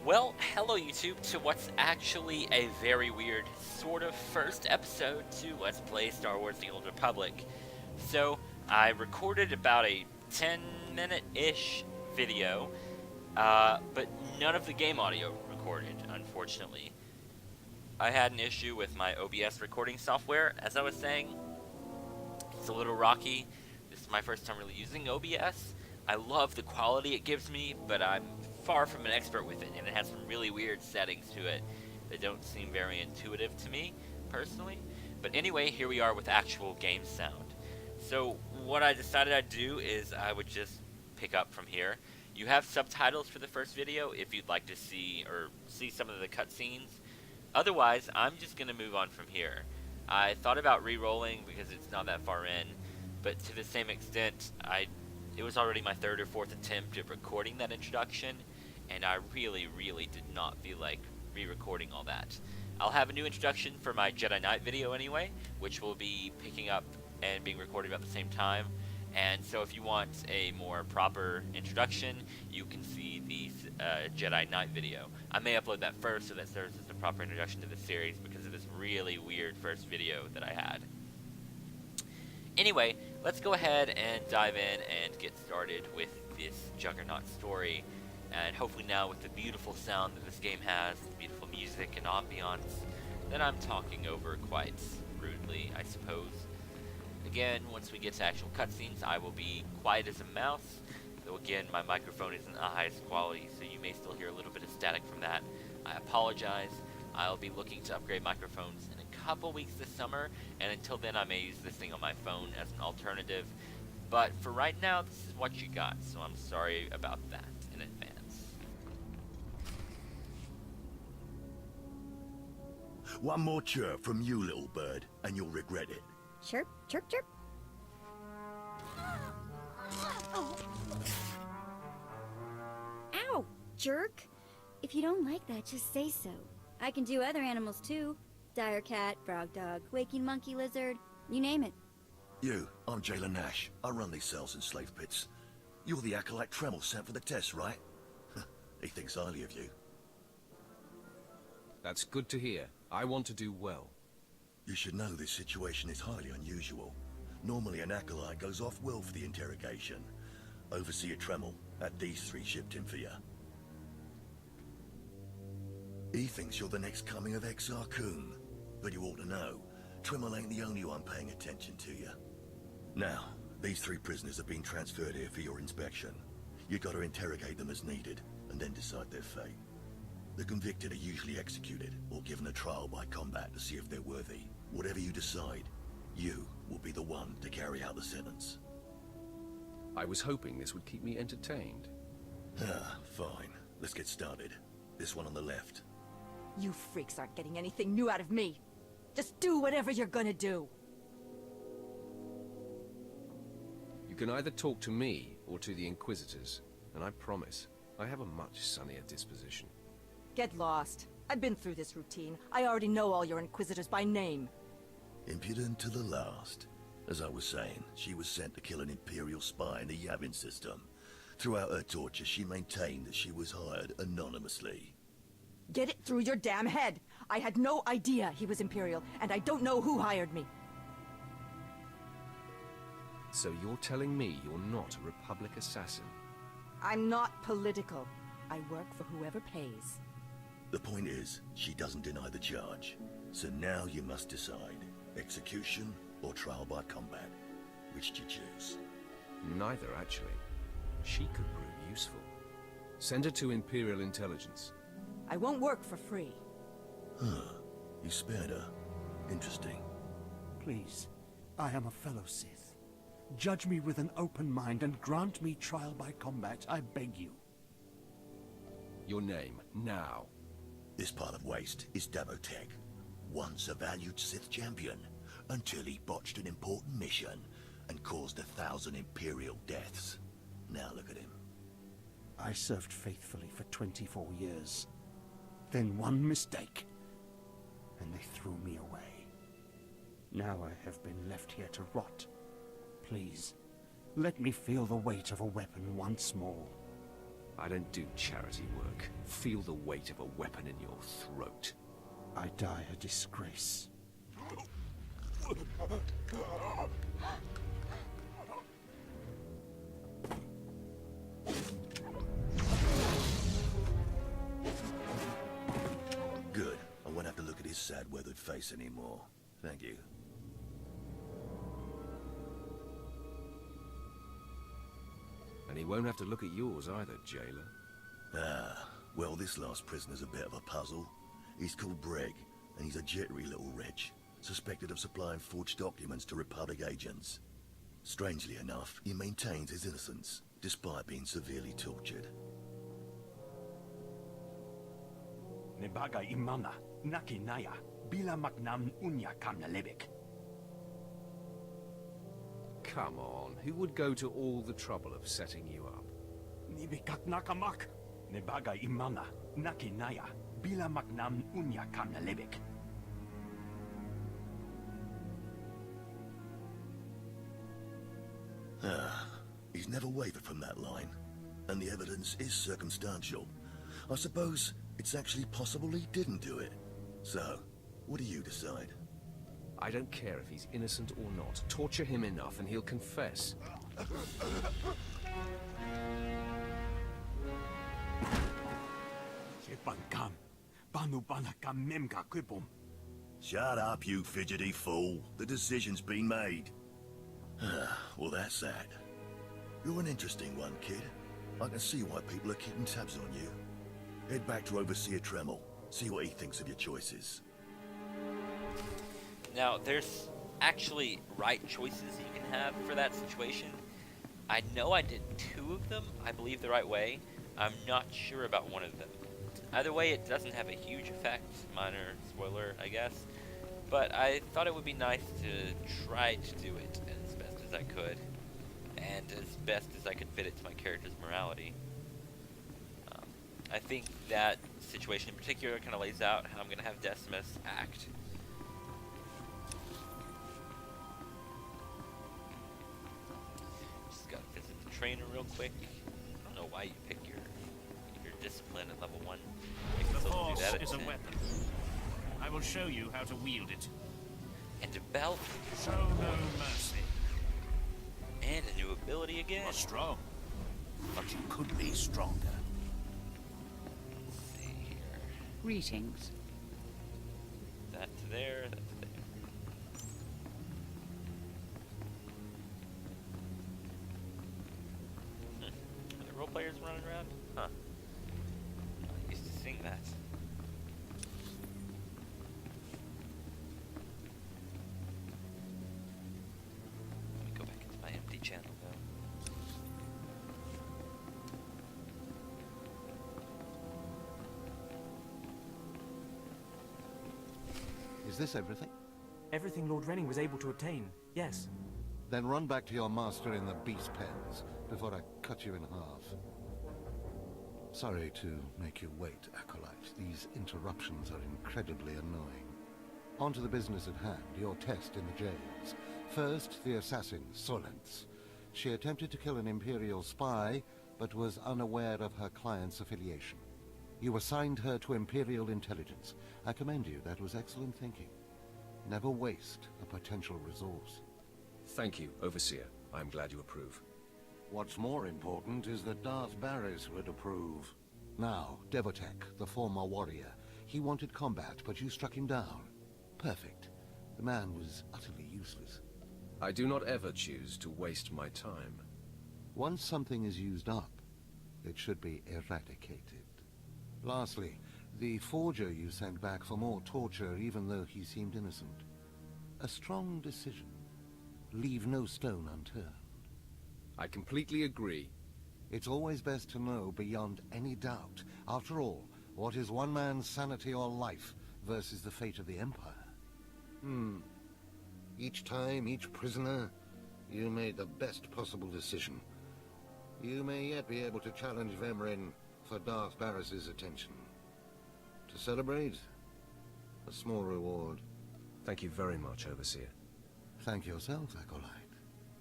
Well, hello YouTube to what's actually a very weird sort of first episode to Let's Play Star Wars The Old Republic. So, I recorded about a 10-minute-ish video, but none of the game audio recorded, unfortunately. I had an issue with my OBS recording software, as I was saying. It's a little rocky. This is my first time really using OBS. I love the quality it gives me, but I'm far from an expert with it, and it has some really weird settings to it that don't seem very intuitive to me, personally. But anyway, here we are with actual game sound. So what I decided I'd do is I would just pick up from here. You have subtitles for the first video if you'd like to see some of the cutscenes. Otherwise, I'm just going to move on from here. I thought about re-rolling because it's not that far in, but to the same extent, it was already my third or fourth attempt at recording that introduction, and I really did not feel like re-recording all that. I'll have a new introduction for my Jedi Knight video anyway, which will be picking up and being recorded about the same time. And so if you want a more proper introduction, you can see the Jedi Knight video. I may upload that first so that serves as a proper introduction to the series because of this really weird first video that I had. Anyway, let's go ahead and dive in and get started with this Juggernaut story. And hopefully now with the beautiful sound that this game has, beautiful music and ambiance, that I'm talking over quite rudely, I suppose. Again, once we get to actual cutscenes, I will be quiet as a mouse. Though again, my microphone isn't the highest quality, so you may still hear a little bit of static from that. I apologize. I'll be looking to upgrade microphones in a couple weeks this summer, and until then I may use this thing on my phone as an alternative. But for right now, this is what you got, so I'm sorry about that in advance. One more chirp from you, little bird, and you'll regret it. Chirp, chirp, chirp. Ow, jerk. If you don't like that, just say so. I can do other animals too. Dire cat, frog dog, waking monkey lizard, you name it. I'm Jailer Nash. I run these cells and slave pits. You're the acolyte Tremel sent for the test, right? He thinks highly of you. That's good to hear. I want to do well. You should know this situation is highly unusual. Normally an acolyte goes off well for the interrogation. Overseer Tremel had these three shipped in for you. He thinks you're the next coming of Exar Kun, but you ought to know, Tremel ain't the only one paying attention to you. Now, these three prisoners have been transferred here for your inspection. You've got to interrogate them as needed, and then decide their fate. The convicted are usually executed, or given a trial by combat to see if they're worthy. Whatever you decide, you will be the one to carry out the sentence. I was hoping this would keep me entertained. Fine. Let's get started. This one on the left. You freaks aren't getting anything new out of me. Just do whatever you're gonna do. You can either talk to me or to the Inquisitors, and I promise, I have a much sunnier disposition. Get lost. I've been through this routine. I already know all your Inquisitors by name. Impudent to the last. As I was saying, she was sent to kill an Imperial spy in the Yavin system. Throughout her torture, she maintained that she was hired anonymously. Get it through your damn head. I had no idea he was Imperial, and I don't know who hired me. So you're telling me you're not a Republic assassin? I'm not political. I work for whoever pays. The point is, she doesn't deny the charge. So now you must decide. Execution or trial by combat. Which do you choose? Neither, actually. She could prove useful. Send her to Imperial Intelligence. I won't work for free. You spared her. Interesting. Please, I am a fellow Sith. Judge me with an open mind and grant me trial by combat, I beg you. Your name, now. This pile of waste is Dabotech. Once a valued Sith champion, until he botched an important mission and caused 1,000 Imperial deaths. Now look at him. I served faithfully for 24 years. Then one mistake, and they threw me away. Now I have been left here to rot. Please, let me feel the weight of a weapon once more. I don't do charity work. Feel the weight of a weapon in your throat. I die a disgrace. Good. I won't have to look at his sad, weathered face anymore. Thank you. And he won't have to look at yours either, jailer. Ah, well, this last prisoner's a bit of a puzzle. He's called Breg, and he's a jittery little wretch, suspected of supplying forged documents to Republic agents. Strangely enough, he maintains his innocence, despite being severely tortured. Nebaga imana, naki naya, bila maknam unya kamna lebek. Come on, who would go to all the trouble of setting you up? Nibikak nakamak. Nebaga imana, naki naya, bila maknam unya kamna lebek. He's never wavered from that line, and the evidence is circumstantial. I suppose it's actually possible he didn't do it. So, what do you decide? I don't care if he's innocent or not. Torture him enough and he'll confess. Shut up, you fidgety fool. The decision's been made. Well, that's that. You're an interesting one, kid. I can see why people are keeping tabs on you. Head back to Overseer Tremel. See what he thinks of your choices. Now, there's actually right choices you can have for that situation. I know I did 2 of them, I believe, the right way. I'm not sure about one of them. Either way, it doesn't have a huge effect. Minor spoiler, I guess. But I thought it would be nice to try to do it as best as I could. And as best as I could fit it to my character's morality. I think that situation in particular kind of lays out how I'm going to have Decimus act. Just gotta visit the trainer real quick. I don't know why you pick your discipline at level 1. You can The still do Force that at is a 10. weapon. I will show you how to wield it. And a belt. Show no mercy. And a new ability again. You're strong, but you could be stronger. Let's see here. Greetings. That to there, that to there. Are there role players running around? Huh. I used to sing that. Let me go back into my empty channel though. Is this everything? Everything Lord Renning was able to obtain, yes. Then run back to your master in the beast pens before I cut you in half. Sorry to make you wait, Acolyte. These interruptions are incredibly annoying. On to the business at hand, your test in the jails. First, the assassin, Solence. She attempted to kill an Imperial spy, but was unaware of her client's affiliation. You assigned her to Imperial intelligence. I commend you, that was excellent thinking. Never waste a potential resource. Thank you, Overseer. I'm glad you approve. What's more important is that Darth Barris would approve. Now, Devotek, the former warrior. He wanted combat, but you struck him down. Perfect. The man was utterly useless. I do not ever choose to waste my time. Once something is used up, it should be eradicated. Lastly, the forger you sent back for more torture even though he seemed innocent. A strong decision. Leave no stone unturned. I completely agree. It's always best to know beyond any doubt. After all, what is one man's sanity or life versus the fate of the Empire? Each time, each prisoner, you made the best possible decision. You may yet be able to challenge Vemrin for Darth Barris's attention. To celebrate, a small reward. Thank you very much, Overseer. Thank yourself, Acolyte.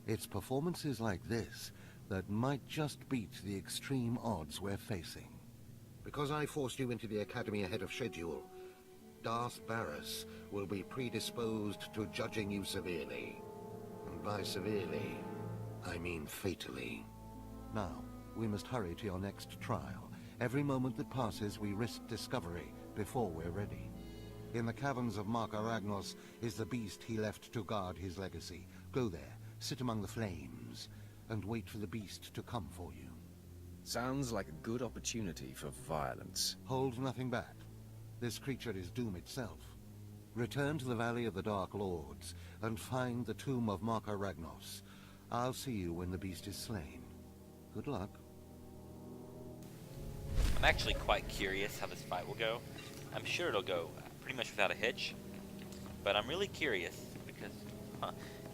It's performances like this that might just beat the extreme odds we're facing. Because I forced you into the Academy ahead of schedule, Darth Barris will be predisposed to judging you severely. And by severely, I mean fatally. Now, we must hurry to your next trial. Every moment that passes, we risk discovery before we're ready. In the caverns of Mark Aragnos is the beast he left to guard his legacy. Go there, sit among the flames, and wait for the beast to come for you. Sounds like a good opportunity for violence. Hold nothing back. This creature is doom itself. Return to the Valley of the Dark Lords and find the tomb of Mark Aragnos. I'll see you when the beast is slain. Good luck. I'm actually quite curious how this fight will go. I'm sure it'll go pretty much without a hitch, but I'm really curious because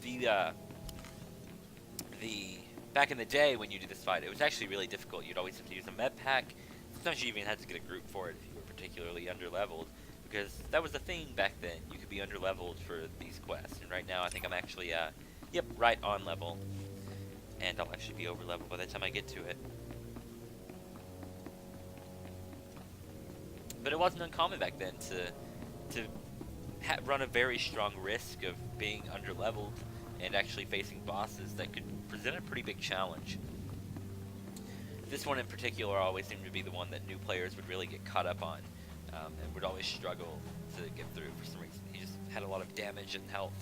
the back in the day when you did this fight, it was actually really difficult. You'd always have to use a med pack. Sometimes you even had to get a group for it if you were particularly underleveled, because that was the thing back then. You could be underleveled for these quests, and right now I think I'm actually yep, right on level, and I'll actually be overleveled by the time I get to it. But it wasn't uncommon back then to run a very strong risk of being underleveled and actually facing bosses that could present a pretty big challenge. This one in particular always seemed to be the one that new players would really get caught up on, and would always struggle to get through for some reason. He just had a lot of damage and health.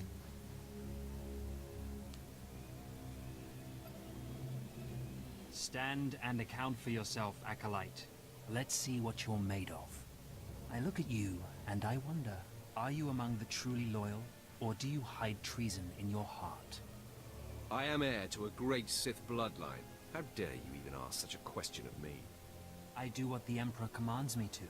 Stand and account for yourself, Acolyte. Let's see what you're made of. I look at you, and I wonder, are you among the truly loyal, or do you hide treason in your heart? I am heir to a great Sith bloodline. How dare you even ask such a question of me? I do what the Emperor commands me to.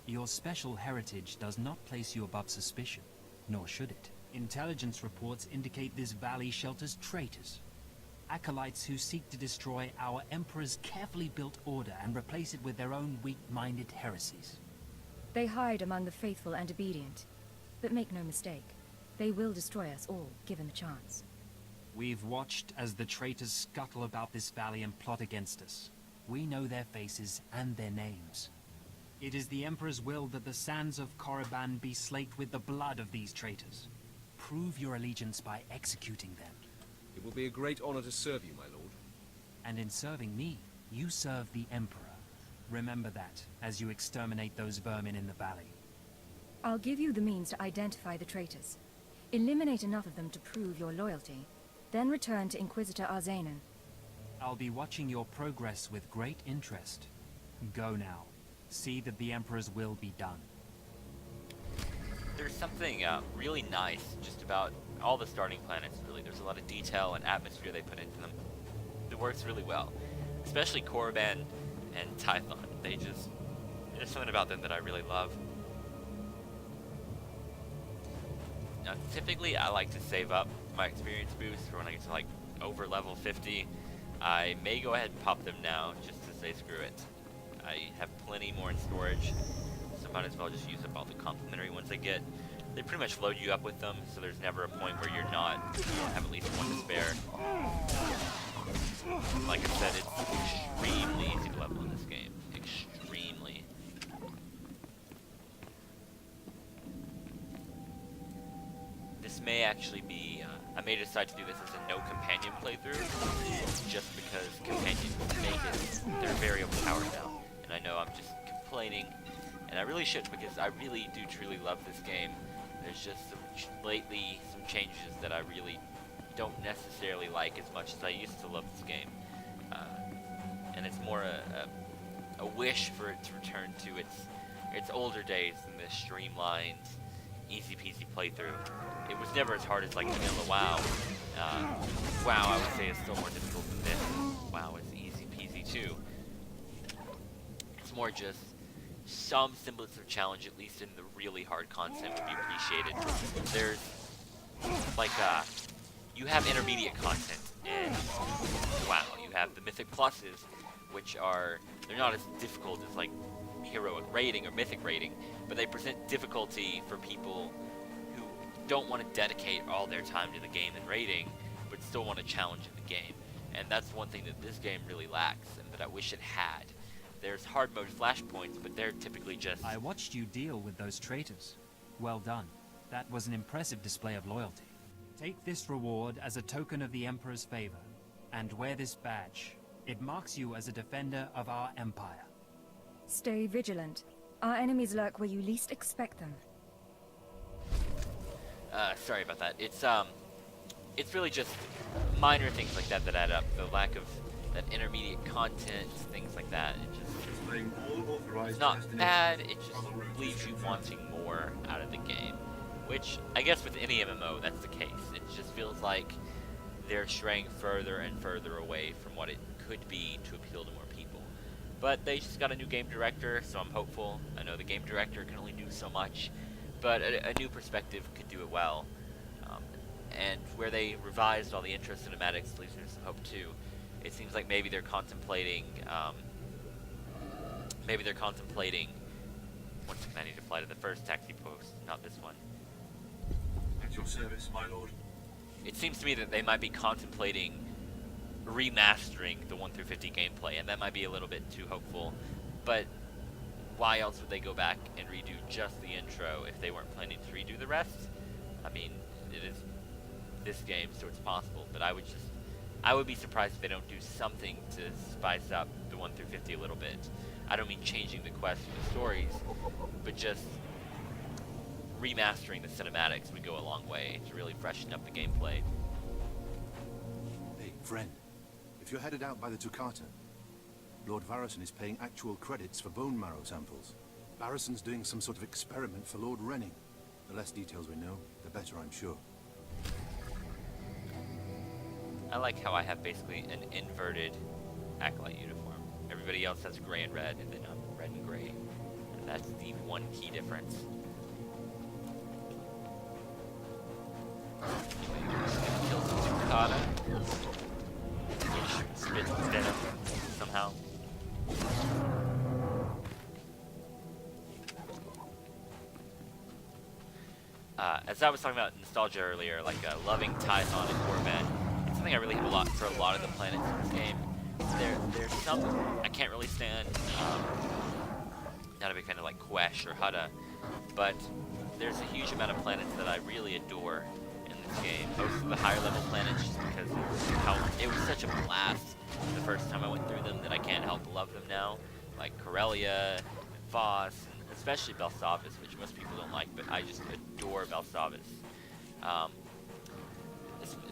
Your special heritage does not place you above suspicion, nor should it. Intelligence reports indicate this valley shelters traitors. Acolytes who seek to destroy our Emperor's carefully built order and replace it with their own weak-minded heresies. They hide among the faithful and obedient. But make no mistake, they will destroy us all, given the chance. We've watched as the traitors scuttle about this valley and plot against us. We know their faces and their names. It is the Emperor's will that the sands of Korriban be slaked with the blood of these traitors. Prove your allegiance by executing them. It will be a great honor to serve you, my lord. And in serving me, you serve the Emperor. Remember that, as you exterminate those vermin in the valley. I'll give you the means to identify the traitors. Eliminate enough of them to prove your loyalty. Then return to Inquisitor Arzanan. I'll be watching your progress with great interest. Go now. See that the Emperor's will be done. There's something really nice just about all the starting planets, really. There's a lot of detail and atmosphere they put into them. It works really well. Especially Korriban and Tython. There's something about them that I really love. Now, typically I like to save up my experience boost for when I get to like over level 50. I may go ahead and pop them now just to say screw it. I have plenty more in storage, so might as well just use up all the complimentary ones I get. They pretty much load you up with them, so there's never a point where you don't have at least one to spare. Like I said, it's extremely easy to level in this game. Extremely. This may actually be, I may decide to do this as a no companion playthrough, just because companions make it, they're very overpowered now. And I know I'm just complaining, and I really should, because I really do truly love this game. There's just lately some changes that I really don't necessarily like as much as I used to love this game. And it's more a wish for it to return to its older days than this streamlined, easy peasy playthrough. It was never as hard as like vanilla WoW. WoW, I would say, is still more difficult than this. WoW is easy peasy too. It's more just some semblance of challenge, at least in the really hard content, would be appreciated. There's like you have intermediate content in WoW. You have the Mythic Pluses, which they're not as difficult as like heroic raiding or mythic raiding, but they present difficulty for people who don't want to dedicate all their time to the game and raiding, but still want a challenge in the game. and that's one thing that this game really lacks, and that I wish it had. There's hard mode flashpoints, but they're typically just... I watched you deal with those traitors. Well done. That was an impressive display of loyalty. Take this reward as a token of the Emperor's favor, and wear this badge. It marks you as a defender of our empire. Stay vigilant. Our enemies lurk where you least expect them. Sorry about that. It's really just minor things like that that add up. The lack of that intermediate content, things like that. It's not bad, it just leaves you wanting more out of the game. Which, I guess with any MMO, that's the case. It just feels like they're straying further and further away from what it could be to appeal to more people. But they just got a new game director, so I'm hopeful. I know the game director can only do so much, but a new perspective could do it well. And where they revised all the intro cinematics leaves me some hope too. It seems like maybe they're contemplating, one second, I need to fly to the first taxi post, not this one. At your service, my lord. It seems to me that they might be contemplating remastering the 1 through 50 gameplay, and that might be a little bit too hopeful, but why else would they go back and redo just the intro if they weren't planning to redo the rest? I mean, it is this game, so it's possible, but I would be surprised if they don't do something to spice up the 1 through 50 a little bit. I don't mean changing the quests or the stories, but just remastering the cinematics would go a long way to really freshen up the gameplay. Hey, friend. If you're headed out by the Toccata, Lord Varrison is paying actual credits for bone marrow samples. Varrison's doing some sort of experiment for Lord Renning. The less details we know, the better, I'm sure. I like how I have basically an inverted Acolyte uniform. Everybody else has gray and red, and then I'm red and gray. And that's the one key difference. Anyway, we're just gonna kill some Toccata, which spits venom somehow. As I was talking about nostalgia earlier, like loving Tython and Corvette, it's something I really have for a lot of the planets in this game. There's some I can't really stand. Not a big fan of like Quesh or Hutta, but there's a huge amount of planets that I really adore in this game. Most of the higher level planets, just because of how it was such a blast the first time I went through them that I can't help but love them now. Like Corellia, and Voss, and especially Belsavis, which most people don't like, but I just adore Belsavis.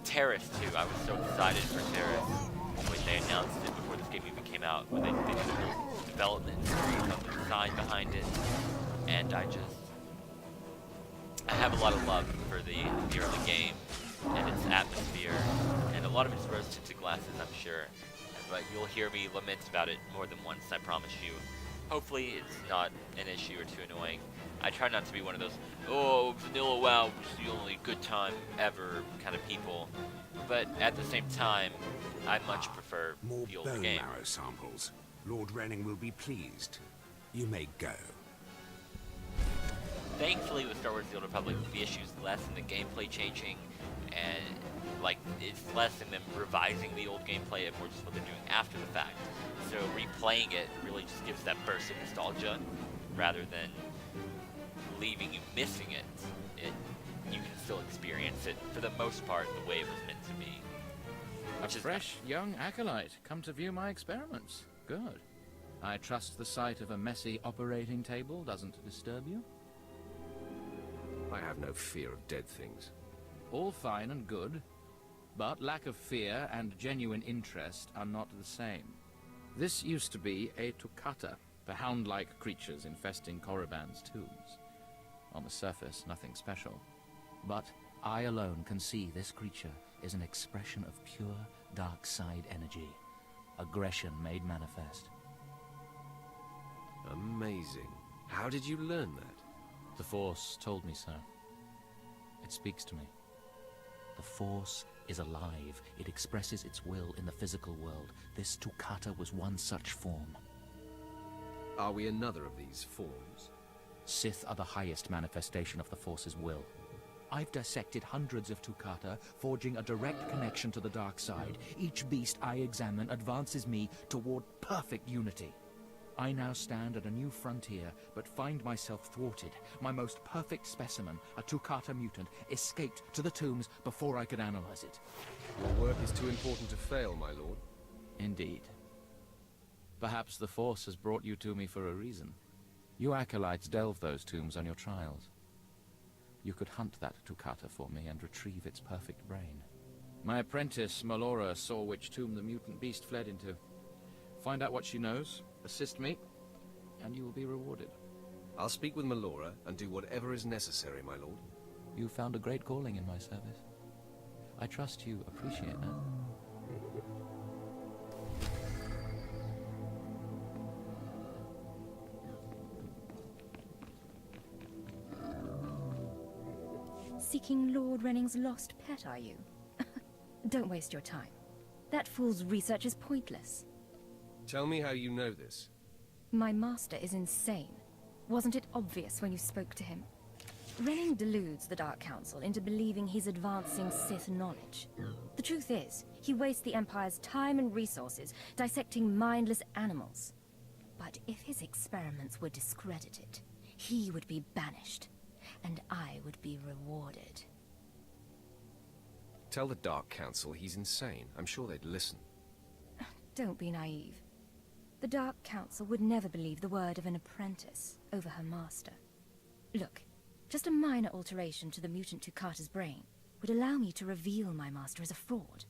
Terrace too. I was so excited for Terrace when they announced it before this game even came out, when they did the whole development series on the design behind it, and I have a lot of love for the early game and its atmosphere, and a lot of it's rose-tinted glasses, I'm sure, but you'll hear me lament about it more than once, I promise you. Hopefully it's not an issue or too annoying. I try not to be one of those, oh, Vanilla WoW was the only good time ever kind of people, but at the same time, I much prefer the older game. More bone marrow samples. Lord Renning will be pleased. You may go. Thankfully, with Star Wars The Old Republic, the issue's less in the gameplay changing, and like it's less in them revising the old gameplay and more just what they're doing after the fact. So replaying it really just gives that burst of nostalgia, rather than leaving you missing it. You can still experience it for the most part the way it was meant to be. A fresh, young acolyte, come to view my experiments. Good. I trust the sight of a messy operating table doesn't disturb you? I have no fear of dead things. All fine and good, but lack of fear and genuine interest are not the same. This used to be a Toccata, the hound-like creatures infesting Korriban's tombs. On the surface, nothing special. But I alone can see this creature is an expression of pure dark side energy. Aggression made manifest. Amazing. How did you learn that? The Force told me so. It speaks to me. The Force is alive. It expresses its will in the physical world. This Toccata was one such form. Are we another of these forms? Sith are the highest manifestation of the Force's will. I've dissected hundreds of Tukata, forging a direct connection to the dark side. Each beast I examine advances me toward perfect unity. I now stand at a new frontier, but find myself thwarted. My most perfect specimen, a Tukata mutant, escaped to the tombs before I could analyze it. Your work is too important to fail, my lord. Indeed. Perhaps the Force has brought you to me for a reason. You acolytes delve those tombs on your trials. You could hunt that Tukata for me and retrieve its perfect brain. My apprentice, Melora, saw which tomb the mutant beast fled into. Find out what she knows, assist me, and you will be rewarded. I'll speak with Melora and do whatever is necessary, my lord. You found a great calling in my service. I trust you appreciate that. Seeking Lord Renning's lost pet, are you? Don't waste your time. That fool's research is pointless. Tell me how you know this. My master is insane. Wasn't it obvious when you spoke to him? Renning deludes the Dark Council into believing he's advancing Sith knowledge. The truth is, he wastes the Empire's time and resources dissecting mindless animals. But if his experiments were discredited, he would be banished, and I would be rewarded. Tell the Dark Council he's insane. I'm sure they'd listen. Don't be naive. The Dark Council would never believe the word of an apprentice over her master. Look, just a minor alteration to the mutant Tukata's brain would allow me to reveal my master as a fraud.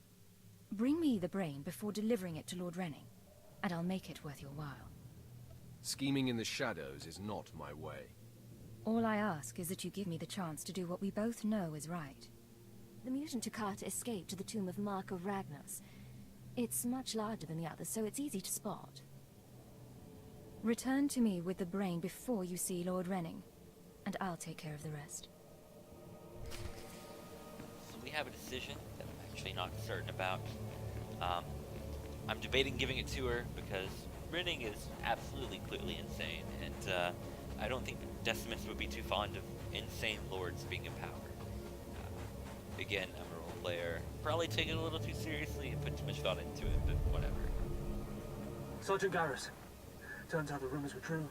Bring me the brain before delivering it to Lord Renning, and I'll make it worth your while. Scheming in the shadows is not my way. All I ask is that you give me the chance to do what we both know is right. The mutant Tukata escaped to the tomb of Mark of Ragnos. It's much larger than the others, so it's easy to spot. Return to me with the brain before you see Lord Renning, and I'll take care of the rest. So we have a decision that I'm actually not certain about. I'm debating giving it to her because Renning is absolutely, clearly insane, and I don't think Decimants would be too fond of insane lords being empowered. Again, I'm a role player. Probably take it a little too seriously and put too much thought into it, but whatever. Sergeant Garrus, turns out the rumors were true.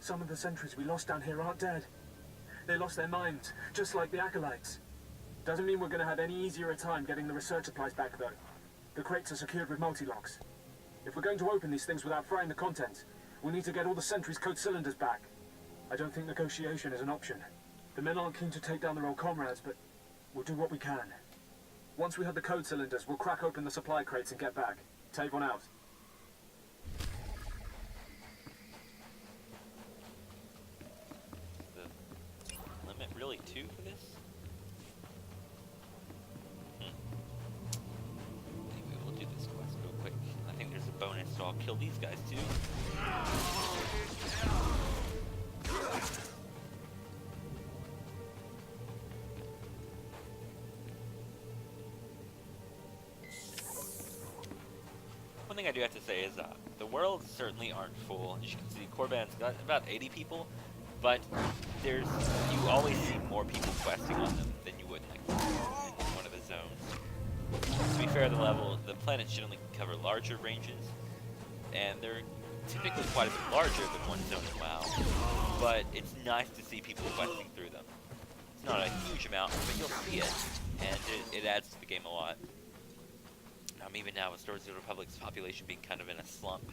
Some of the sentries we lost down here aren't dead. They lost their minds, just like the Acolytes. Doesn't mean we're going to have any easier a time getting the research supplies back, though. The crates are secured with multi-locks. If we're going to open these things without frying the contents, we'll need to get all the sentries' code cylinders back. I don't think negotiation is an option. The men aren't keen to take down their old comrades, but we'll do what we can. Once we have the code cylinders, we'll crack open the supply crates and get back. Tavon out. The limit really 2 for this? Anyway, we'll do this quest real quick. I think there's a bonus, so I'll kill these guys too. One thing I do have to say is the worlds certainly aren't full. As you can see, Korriban's got about 80 people, but you always see more people questing on them than you would in one of the zones. To be fair, the planets generally cover larger ranges, and they're typically quite a bit larger than one zone in WoW. But it's nice to see people questing through them. It's not a huge amount, but you'll see it, and it adds to the game a lot. Even now with Star Wars: The Old Republic's population being kind of in a slump,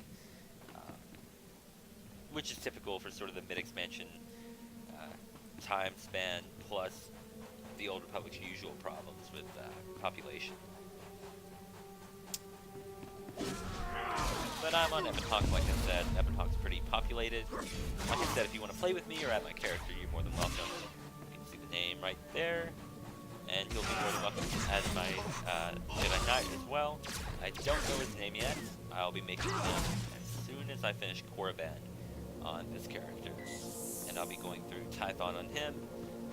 which is typical for sort of the mid-expansion time span, plus the Old Republic's usual problems with population. But I'm on Ebonhawk, like I said. Ebonhawk's pretty populated. Like I said, if you want to play with me or add my character, you're more than welcome. You can see the name right there. And you'll be more than welcome as my Jedi Knight as well. I don't know his name yet. I'll be making him as soon as I finish Korriban on this character. And I'll be going through Tython on him,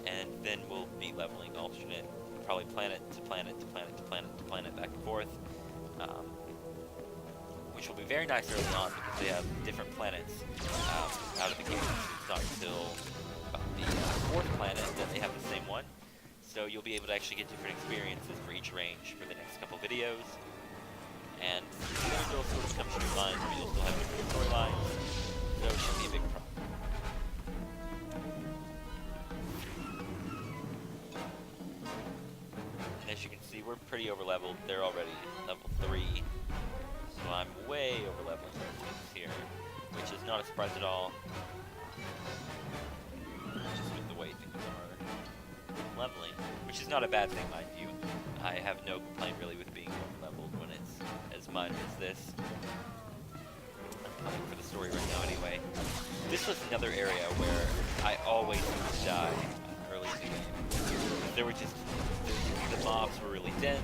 and then we'll be leveling alternate, probably planet to planet to planet to planet to planet, back and forth. Which will be very nice early on because they have different planets out of the gate. It's not until about the 4th planet that they have the same one. So you'll be able to actually get different experiences for each range for the next couple videos. And it'll sort of come streamlined, but you'll still have different storylines, so it shouldn't be a big problem. And as you can see, we're pretty over-leveled. They're already level 3, so I'm way over-leveling things here, which is not a surprise at all, just with the way things are leveling, which is not a bad thing, mind you. I have no complaint really with being over-leveled when it's as much as this. I'm playing for the story right now anyway. This was another area where I always used to die early in the game. There were just, the mobs were really dense,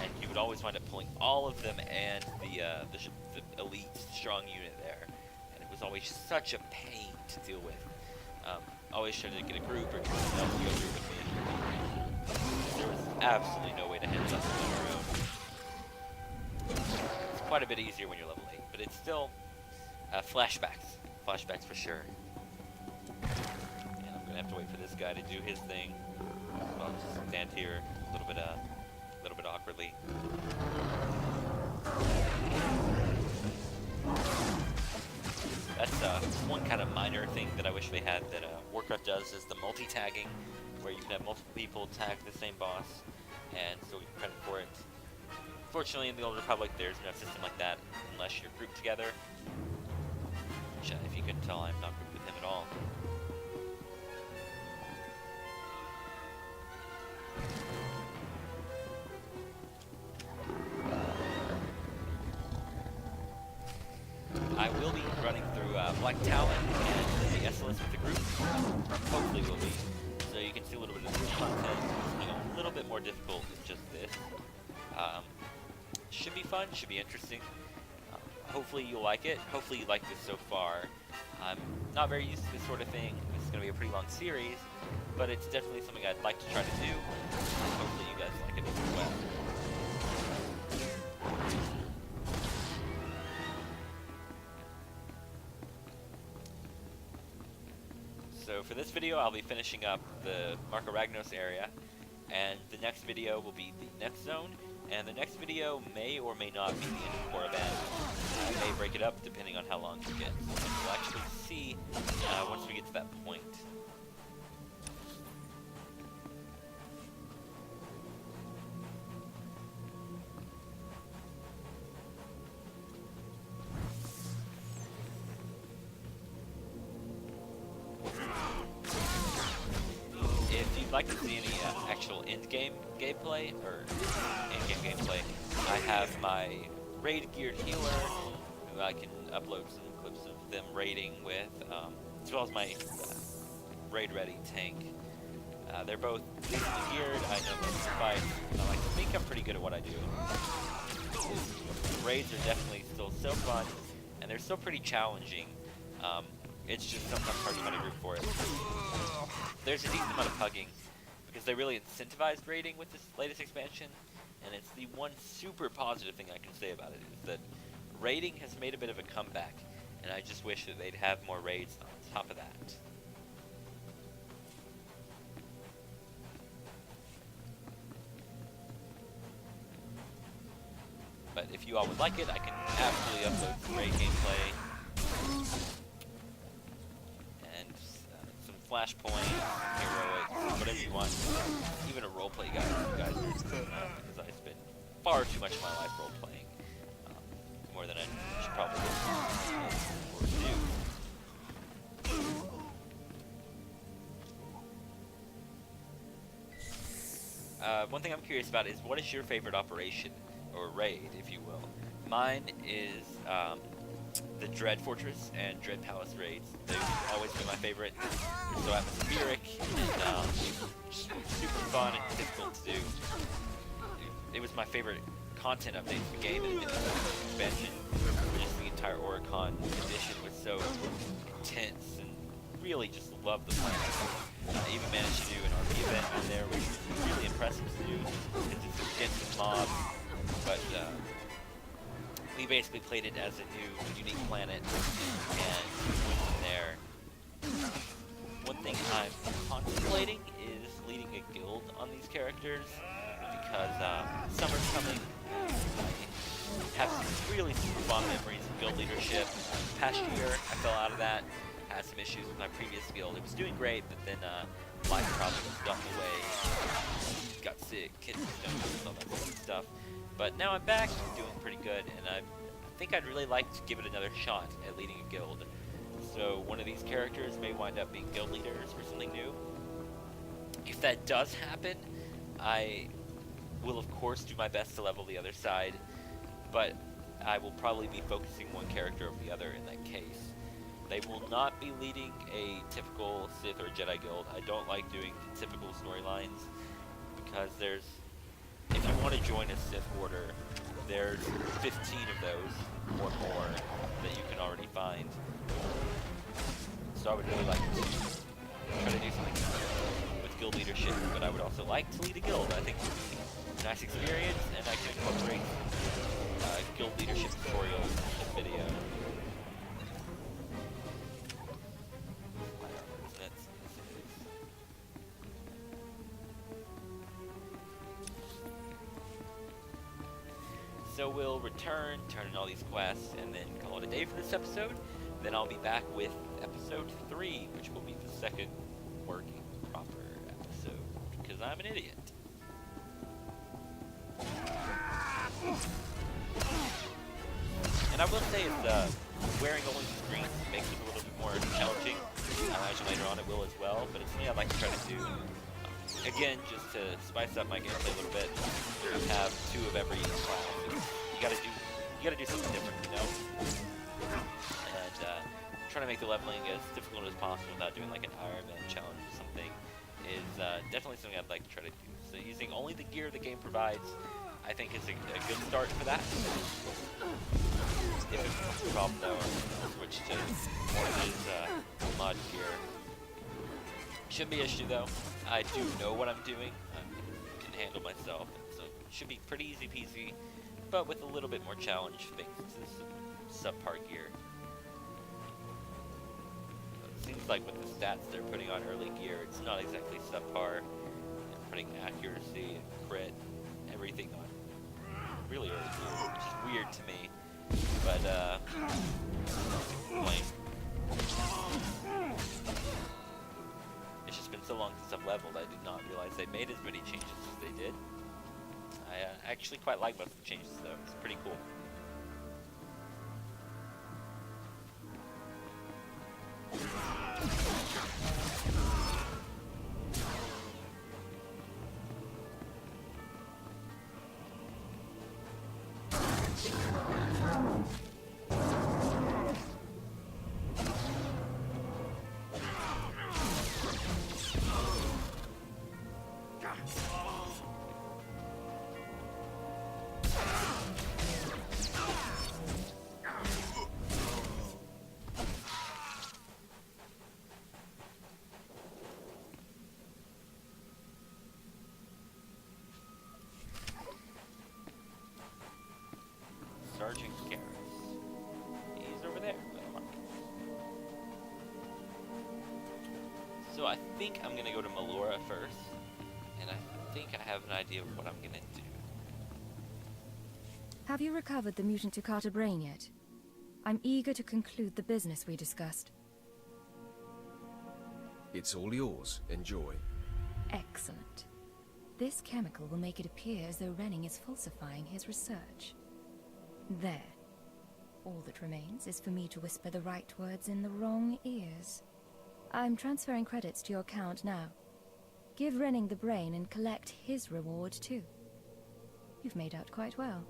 and you would always wind up pulling all of them and the elite strong unit there. And it was always such a pain to deal with. Always tried to get a group or someone else to go through with me. There was absolutely no way to handle that on your own. It's quite a bit easier when you're level 8, but it's still flashbacks. Flashbacks for sure. And I'm gonna have to wait for this guy to do his thing. So I'll just stand here a little bit awkwardly. That's one kind of minor thing that I wish they had that Warcraft does is the multi-tagging, where you can have multiple people tag the same boss, and so we credit for it. Fortunately, in the Old Republic, there's no system like that unless you're grouped together. Which, if you couldn't tell, I'm not grouped with him at all. I will be running through Black Talon and the SLS with the group. Hopefully will be. So you can see a little bit of this content. It's a little bit more difficult than just this. Should be fun, should be interesting. Hopefully you'll like it. Hopefully you like this so far. I'm not very used to this sort of thing. This is going to be a pretty long series, but it's definitely something I'd like to try to do. And hopefully you guys like it as well. So for this video, I'll be finishing up the Marco Ragnos area, and the next video will be the next zone, and the next video may or may not be the end of Korriban. I may break it up depending on how long it gets. We'll actually see once we get to that point. If you'd like to see any actual in-game gameplay, or in-game gameplay, I have my raid-geared healer, who I can upload some clips of them raiding with, as well as my raid-ready tank. They're both decently geared, I know most of the fights, I think I'm pretty good at what I do. The raids are definitely still so fun, and they're still pretty challenging. It's just sometimes hard to find a group for it. There's a decent amount of hugging, because they really incentivized raiding with this latest expansion, and it's the one super positive thing I can say about it, is that raiding has made a bit of a comeback, and I just wish that they'd have more raids on top of that. But if you all would like it, I can absolutely upload some raid gameplay. And some flashpoint, heroic, whatever you want. Even a roleplay guide if you guys are interested in that, because I spend far too much of my life roleplaying. More than I should probably do. One thing I'm curious about is, what is your favorite operation, or raid, if you will? Mine is the Dread Fortress and Dread Palace raids. They've always been my favorite. They're so atmospheric and super fun and difficult to do. It was my favorite content update to the game, and the expansion. Just the entire Oricon edition was so intense, and really just loved the planet. I even managed to do an RP event in there, which was really impressive to do, because it's against the mobs, but we basically played it as a new, unique planet, and went from there. One thing I'm contemplating is leading a guild on these characters because summer's coming. I have some really super fond memories of guild leadership. Past year, I fell out of that. Had some issues with my previous guild. It was doing great, but then life problems got in the way. Got sick, kidney stones, all that sort of stuff. But now I'm back, doing pretty good, and I think I'd really like to give it another shot at leading a guild. So one of these characters may wind up being guild leaders for something new. If that does happen, I will of course do my best to level the other side, but I will probably be focusing one character over the other in that case. They will not be leading a typical Sith or Jedi guild. I don't like doing the typical storylines because if you want to join a Sith order, there's 15 of those or more that you can already find. So I would really like to try to do something with guild leadership, but I would also like to lead a guild. I think it would be a nice experience, and I can incorporate guild leadership tutorials in the video. So we'll return, turn in all these quests, and then call it a day for this episode. Then I'll be back with episode 3, which will be the second working proper episode, because I'm an idiot. And I will say wearing only screens makes it a little bit more challenging. I imagine later on it will as well, but it's something I'd like to try to do. Again, just to spice up my gameplay a little bit, have 2 of every class. You gotta do something different, you know? And trying to make the leveling as difficult as possible without doing like an Iron Man challenge or something is definitely something I'd like to try to do. So using only the gear the game provides, I think is a good start for that. If it becomes a problem though, I'll switch to more of his mod gear. Shouldn't be an issue though. I do know what I'm doing. I can handle myself, so it should be pretty easy peasy, but with a little bit more challenge thanks to some subpar gear. It seems like with the stats they're putting on early gear, it's not exactly subpar. They're putting accuracy and crit, everything on really early gear, which is weird to me, but it's just been so long since I've leveled, I did not realize they made as many changes as they did. I actually quite like most of the changes though, it's pretty cool. Sergeant Garrus. He's over there. So I think I'm gonna go to Melora first, and I think I have an idea of what I'm gonna do. Have you recovered the mutant Tukata brain yet? I'm eager to conclude the business we discussed. It's all yours. Enjoy. Excellent. This chemical will make it appear as though Renning is falsifying his research. There. All that remains is for me to whisper the right words in the wrong ears. I'm transferring credits to your account now. Give Renning the brain and collect his reward too. You've made out quite well.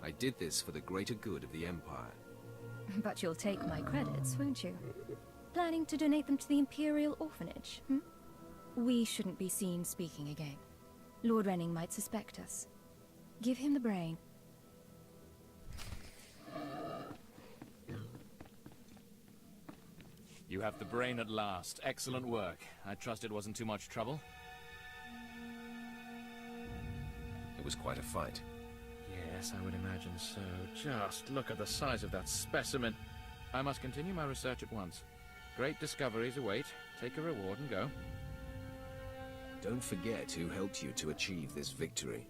I did this for the greater good of the Empire. But you'll take my credits, won't you? Planning to donate them to the Imperial Orphanage, hmm? We shouldn't be seen speaking again. Lord Renning might suspect us. Give him the brain. You have the brain at last. Excellent work. I trust it wasn't too much trouble? It was quite a fight. Yes, I would imagine so. Just look at the size of that specimen. I must continue my research at once. Great discoveries await. Take a reward and go. Don't forget who helped you to achieve this victory.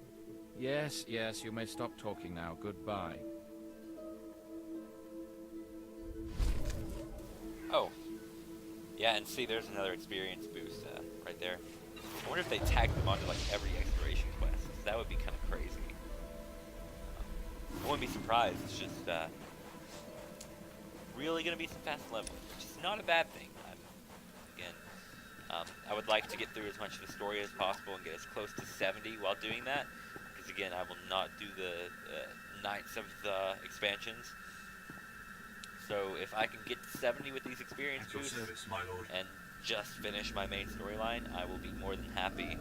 Yes, yes, you may stop talking now. Goodbye. Oh. Yeah, and see, there's another experience boost right there. I wonder if they tag them onto like every exploration quest. 'Cause that would be kind of crazy. I wouldn't be surprised. It's just really going to be some fast leveling, which is not a bad thing. I would like to get through as much of the story as possible and get as close to 70 while doing that. Because again, I will not do the Knights of the expansions. So if I can get to 70 with these experience boosts and just finish my main storyline, I will be more than happy.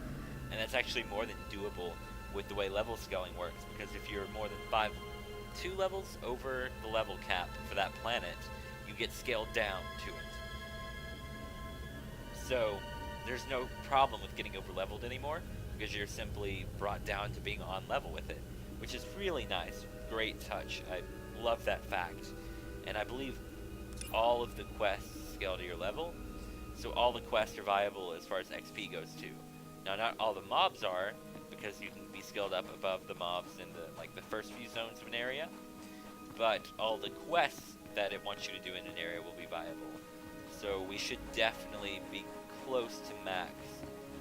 And that's actually more than doable with the way level scaling works, because if you're more than 2 levels over the level cap for that planet, you get scaled down to it. So there's no problem with getting over leveled anymore, because you're simply brought down to being on level with it, which is really nice. Great touch. I love that fact. And I believe all of the quests scale to your level, so all the quests are viable as far as XP goes too. Now, not all the mobs are, because you can be skilled up above the mobs in the first few zones of an area, but all the quests that it wants you to do in an area will be viable. So we should definitely be close to max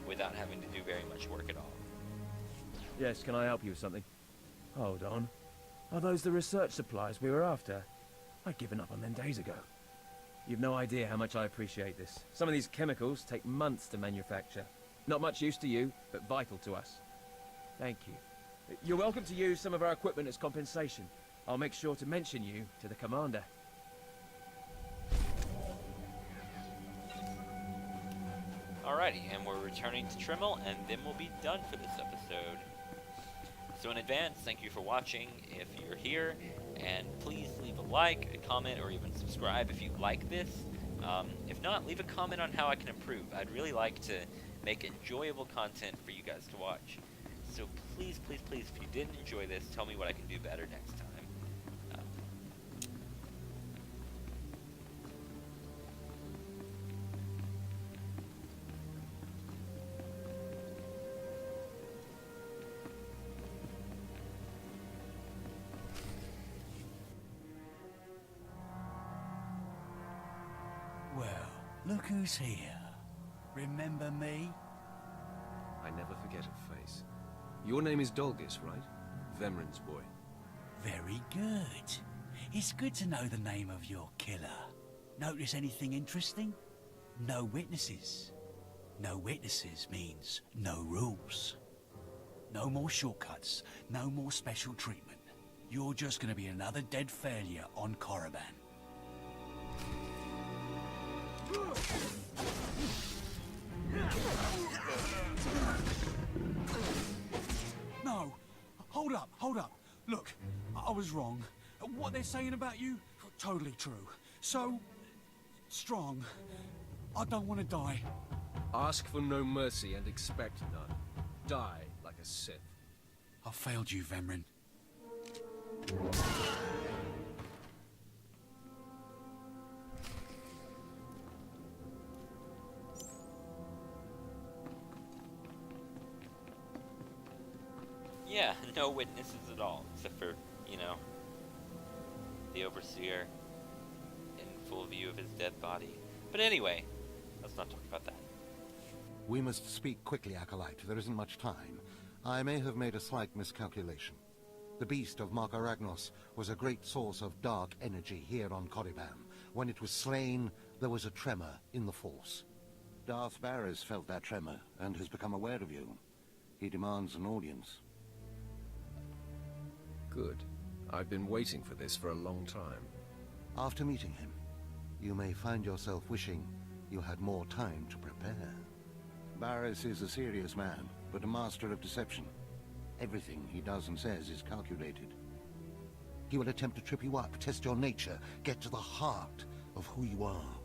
without having to do very much work at all. Yes, can I help you with something? Hold on. Are those the research supplies we were after? I'd given up on them days ago. You've no idea how much I appreciate this. Some of these chemicals take months to manufacture. Not much use to you, but vital to us. Thank you. You're welcome to use some of our equipment as compensation. I'll make sure to mention you to the commander. Alrighty, and we're returning to Trimmel, and then we'll be done for this episode. So in advance, thank you for watching if you're here, and please leave a like, a comment, or even subscribe if you like this. If not, leave a comment on how I can improve. I'd really like to make enjoyable content for you guys to watch. So please, please, please, if you didn't enjoy this, tell me what I can do better next time. Well, look who's here. Remember me? I never forget a face. Your name is Dolgus, right? Vemrin's boy. Very good. It's good to know the name of your killer. Notice anything interesting? No witnesses. No witnesses means no rules. No more shortcuts, no more special treatment. You're just gonna be another dead failure on Korriban. No! Hold up, hold up. Look, I was wrong. What they're saying about you, totally true. So, strong. I don't want to die. Ask for no mercy and expect none. Die like a Sith. I failed you, Vemrin. Yeah, no witnesses at all, except for, the Overseer in full view of his dead body. But anyway, let's not talk about that. We must speak quickly, Acolyte. There isn't much time. I may have made a slight miscalculation. The beast of Mark Aragnos was a great source of dark energy here on Korriban. When it was slain, there was a tremor in the Force. Darth Barris felt that tremor and has become aware of you. He demands an audience. Good. I've been waiting for this for a long time. After meeting him, you may find yourself wishing you had more time to prepare. Barris is a serious man, but a master of deception. Everything he does and says is calculated. He will attempt to trip you up, test your nature, get to the heart of who you are.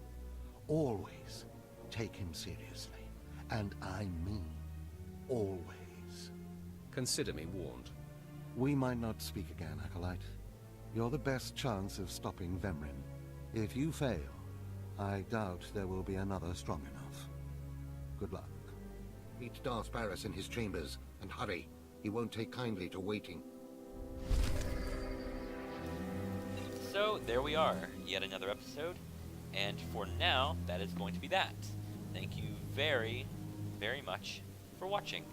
Always take him seriously. And I mean always. Consider me warned. We might not speak again, Acolyte. You're the best chance of stopping Vemrin. If you fail, I doubt there will be another strong enough. Good luck. Meet Darth Barris in his chambers, and hurry. He won't take kindly to waiting. So, there we are, yet another episode, and for now, that is going to be that. Thank you very, very much for watching.